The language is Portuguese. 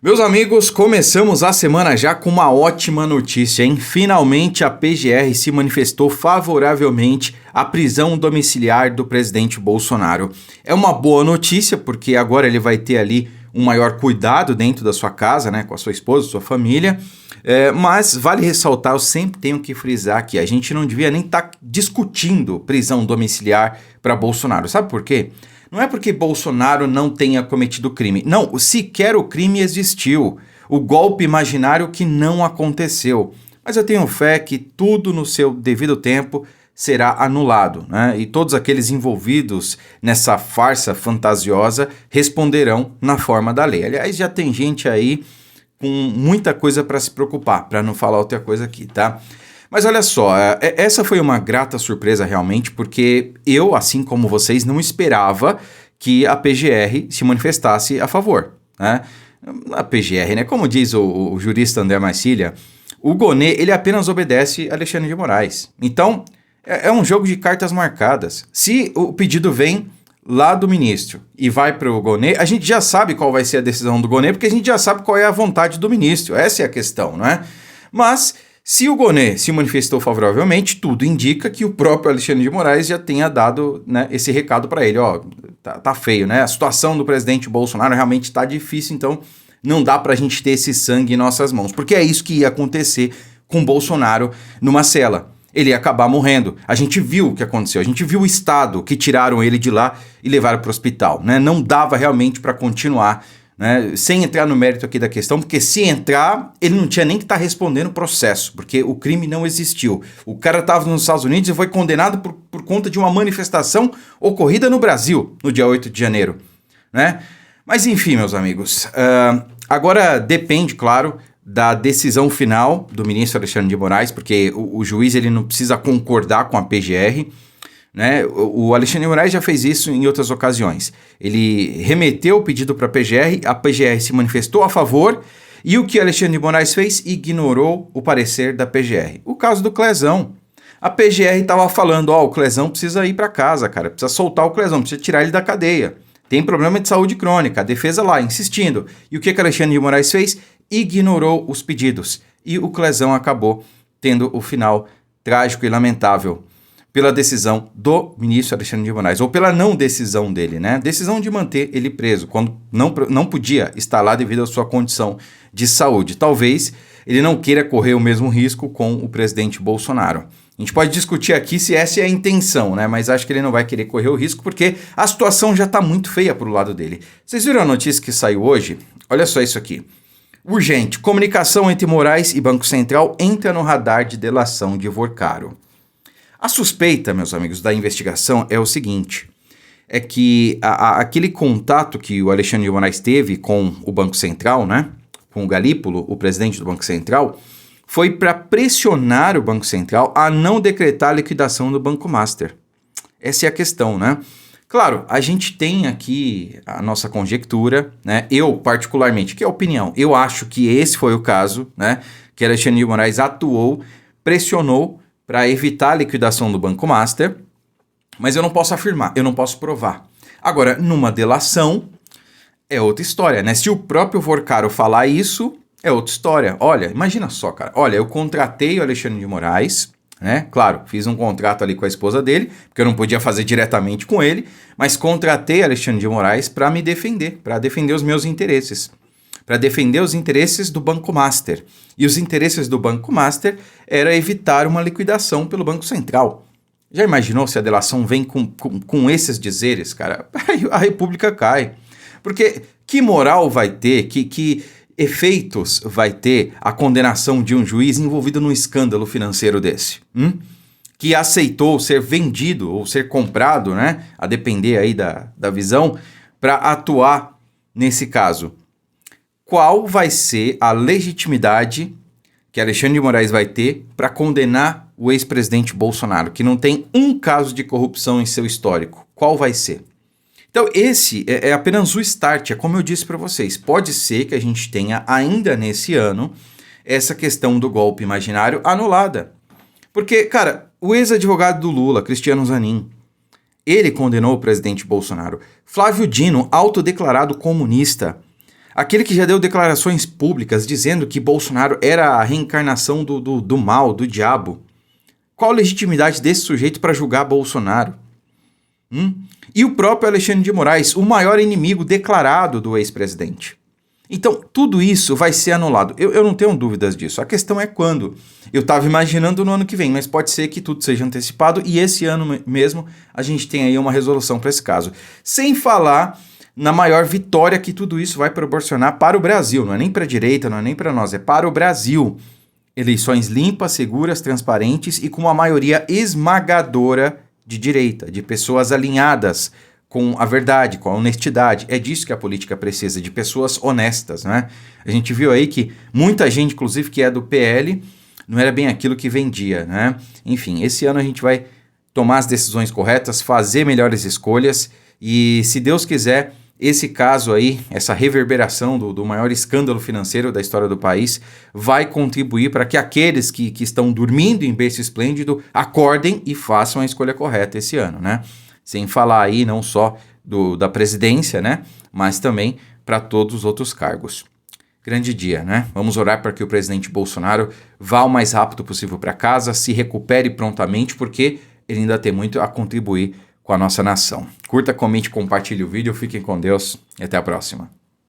Meus amigos, começamos a semana já com uma ótima notícia, hein? Finalmente a PGR se manifestou favoravelmente à prisão domiciliar do presidente Bolsonaro. É uma boa notícia porque agora ele vai ter ali um maior cuidado dentro da sua casa, né? Com a sua esposa, sua família. Mas vale ressaltar, eu sempre tenho que frisar que a gente não devia nem estar discutindo prisão domiciliar para Bolsonaro. Sabe por quê? Não é porque Bolsonaro não tenha cometido crime. Não, sequer o crime existiu. O golpe imaginário que não aconteceu. Mas eu tenho fé que tudo no seu devido tempo será anulado, né? E todos aqueles envolvidos nessa farsa fantasiosa responderão na forma da lei. Aliás, já tem gente aí com muita coisa para se preocupar, para não falar outra coisa aqui, tá? Mas olha só, essa foi uma grata surpresa realmente, porque eu, assim como vocês, não esperava que a PGR se manifestasse a favor, né? A PGR, né? Como diz o jurista André Marcília, o Gonê, ele apenas obedece a Alexandre de Moraes. Então, é um jogo de cartas marcadas. Se o pedido vem lá do ministro e vai para o Gonê, a gente já sabe qual vai ser a decisão do Gonê, porque a gente já sabe qual é a vontade do ministro. Essa é a questão, não é? Mas se o Gonê se manifestou favoravelmente, tudo indica que o próprio Alexandre de Moraes já tenha dado, né, esse recado para ele. Ó, tá feio, né? A situação do presidente Bolsonaro realmente está difícil, então não dá para a gente ter esse sangue em nossas mãos. Porque é isso que ia acontecer com Bolsonaro numa cela. Ele ia acabar morrendo. A gente viu o que aconteceu. A gente viu o estado que tiraram ele de lá e levaram para o hospital, né? Não dava realmente para continuar, né, sem entrar no mérito aqui da questão, porque se entrar, ele não tinha nem que estar respondendo o processo, porque o crime não existiu. O cara estava nos Estados Unidos e foi condenado por conta de uma manifestação ocorrida no Brasil, no dia 8 de janeiro, né? Mas enfim, meus amigos, agora depende, claro, da decisão final do ministro Alexandre de Moraes, porque o juiz ele não precisa concordar com a PGR, né? O Alexandre de Moraes já fez isso em outras ocasiões. Ele remeteu o pedido para a PGR se manifestou a favor, e o que Alexandre de Moraes fez? Ignorou o parecer da PGR. O caso do Clezão. A PGR estava falando, o Clezão precisa ir para casa, cara, precisa soltar o Clezão, precisa tirar ele da cadeia. Tem problema de saúde crônica, a defesa lá, insistindo. E o que Alexandre de Moraes fez? Ignorou os pedidos. E o Clezão acabou tendo o final trágico e lamentável pela decisão do ministro Alexandre de Moraes, ou pela não decisão dele, né? Decisão de manter ele preso, quando não podia estar lá devido à sua condição de saúde. Talvez ele não queira correr o mesmo risco com o presidente Bolsonaro. A gente pode discutir aqui se essa é a intenção, né? Mas acho que ele não vai querer correr o risco, porque a situação já está muito feia pro lado dele. Vocês viram a notícia que saiu hoje? Olha só isso aqui. Urgente, comunicação entre Moraes e Banco Central entra no radar de delação de Vorcaro. A suspeita, meus amigos, da investigação é o seguinte, é que aquele contato que o Alexandre de Moraes teve com o Banco Central, né, com o Galípolo, o presidente do Banco Central, foi para pressionar o Banco Central a não decretar a liquidação do Banco Master. Essa é a questão, né? Claro, a gente tem aqui a nossa conjectura, né? Eu, particularmente, que é a opinião, eu acho que esse foi o caso, né, que Alexandre de Moraes atuou, pressionou para evitar a liquidação do Banco Master, mas eu não posso afirmar, eu não posso provar. Agora, numa delação, é outra história, né? Se o próprio Vorcaro falar isso, é outra história. Olha, imagina só, cara. Olha, eu contratei o Alexandre de Moraes, né? Claro, fiz um contrato ali com a esposa dele, porque eu não podia fazer diretamente com ele, mas contratei Alexandre de Moraes para me defender, para defender os meus interesses. Para defender os interesses do Banco Master. E os interesses do Banco Master era evitar uma liquidação pelo Banco Central. Já imaginou se a delação vem com esses dizeres, cara? Aí a República cai. Porque que moral vai ter, que efeitos vai ter a condenação de um juiz envolvido num escândalo financeiro desse? Que aceitou ser vendido ou ser comprado, né? A depender aí da visão, para atuar nesse caso. Qual vai ser a legitimidade que Alexandre de Moraes vai ter para condenar o ex-presidente Bolsonaro, que não tem um caso de corrupção em seu histórico? Qual vai ser? Então, esse é apenas o start, é como eu disse para vocês. Pode ser que a gente tenha ainda nesse ano essa questão do golpe imaginário anulada. Porque, cara, o ex-advogado do Lula, Cristiano Zanin, ele condenou o presidente Bolsonaro. Flávio Dino, autodeclarado comunista, Aquele que já deu declarações públicas dizendo que Bolsonaro era a reencarnação do mal, do diabo. Qual a legitimidade desse sujeito para julgar Bolsonaro? E o próprio Alexandre de Moraes, o maior inimigo declarado do ex-presidente. Então, tudo isso vai ser anulado. Eu não tenho dúvidas disso. A questão é quando. Eu estava imaginando no ano que vem, mas pode ser que tudo seja antecipado e esse ano mesmo a gente tem aí uma resolução para esse caso. Sem falar na maior vitória que tudo isso vai proporcionar para o Brasil. Não é nem para a direita, não é nem para nós, é para o Brasil. Eleições limpas, seguras, transparentes e com uma maioria esmagadora de direita, de pessoas alinhadas com a verdade, com a honestidade. É disso que a política precisa, de pessoas honestas, né? A gente viu aí que muita gente, inclusive que é do PL, não era bem aquilo que vendia, né? Enfim, esse ano a gente vai tomar as decisões corretas, fazer melhores escolhas e, se Deus quiser, esse caso aí, essa reverberação do maior escândalo financeiro da história do país, vai contribuir para que aqueles que estão dormindo em berço esplêndido acordem e façam a escolha correta esse ano, né? Sem falar aí não só da presidência, né? Mas também para todos os outros cargos. Grande dia, né? Vamos orar para que o presidente Bolsonaro vá o mais rápido possível para casa, se recupere prontamente, porque ele ainda tem muito a contribuir com a nossa nação. Curta, comente, compartilhe o vídeo, fiquem com Deus e até a próxima.